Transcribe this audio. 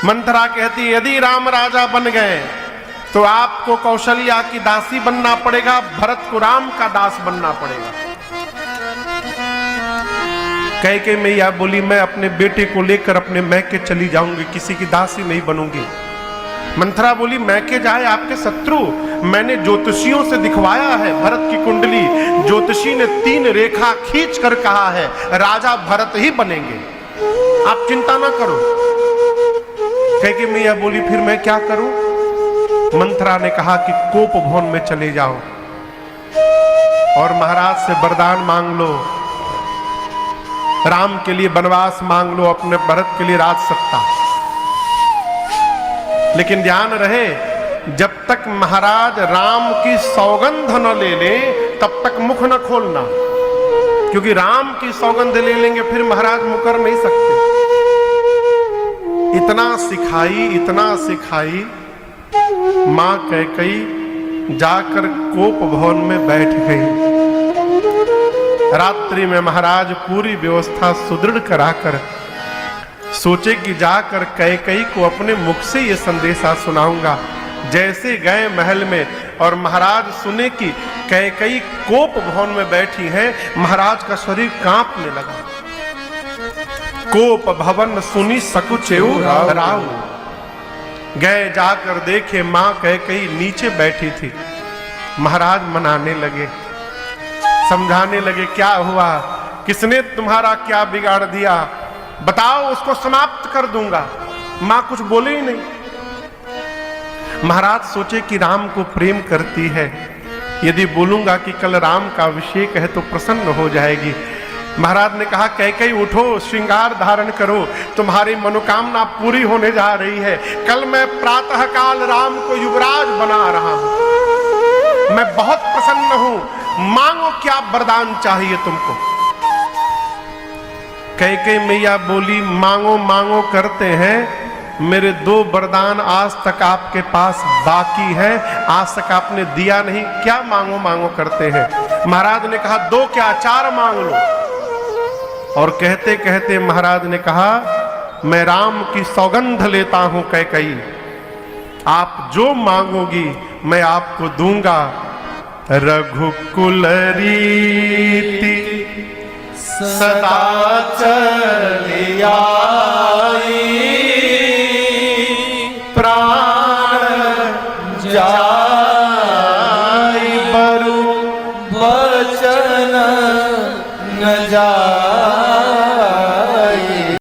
मंथरा कहती यदि राम राजा बन गए तो आपको कौशल्या की दासी बनना पड़ेगा, भरत को राम का दास बनना पड़ेगा। कैकेयी मैया बोली मैं अपने बेटे को लेकर अपने मैके चली जाऊंगी, किसी की दासी नहीं बनूंगी। मंथरा बोली मैके जाए आपके शत्रु, मैंने ज्योतिषियों से दिखवाया है भरत की कुंडली, ज्योतिषी ने 3 रेखा खींच कर कहा है राजा भरत ही बनेंगे, आप चिंता ना करो। कैकेयी मैया बोली फिर मैं क्या करूं? मंथरा ने कहा कि कोप भवन में चले जाओ और महाराज से वरदान मांग लो, राम के लिए वनवास मांग लो, अपने भरत के लिए राज सत्ता। लेकिन ध्यान रहे जब तक महाराज राम की सौगंध न ले ले तब तक मुख न खोलना, क्योंकि राम की सौगंध ले लेंगे फिर महाराज मुकर नहीं सकते। इतना सिखाई मां कैकेयी जाकर कोप भवन में बैठ गई। रात्रि में महाराज पूरी व्यवस्था सुदृढ़ कराकर सोचे कि जाकर कैकेयी को अपने मुख से ये संदेशा सुनाऊंगा। जैसे गए महल में और महाराज सुने कि कैकेयी कोप भवन में बैठी हैं, महाराज का शरीर कांपने लगा। कोप भवन सुनी सकुचेऊ राव, गए जाकर देखे मां कैकेयी नीचे बैठी थी। महाराज मनाने लगे, समझाने लगे क्या हुआ, किसने तुम्हारा क्या बिगाड़ दिया, बताओ उसको समाप्त कर दूंगा। मां कुछ बोले ही नहीं। महाराज सोचे कि राम को प्रेम करती है, यदि बोलूंगा कि कल राम का अभिषेक है तो प्रसन्न हो जाएगी। महाराज ने कहा कैकेयी उठो, श्रृंगार धारण करो, तुम्हारी मनोकामना पूरी होने जा रही है। कल मैं प्रातः काल राम को युवराज बना रहा हूं, मैं बहुत प्रसन्न हूं, मांगो क्या वरदान चाहिए तुमको। कैकेयी मैया बोली मांगो मांगो करते हैं, मेरे 2 वरदान आज तक आपके पास बाकी है, आज तक आपने दिया नहीं, क्या मांगो मांगो करते हैं। महाराज ने कहा 2 क्या 4 मांग लो। और कहते कहते महाराज ने कहा मैं राम की सौगंध लेता हूं कैकेयी, आप जो मांगोगी मैं आपको दूंगा। रघुकुल रीति सदा चलिया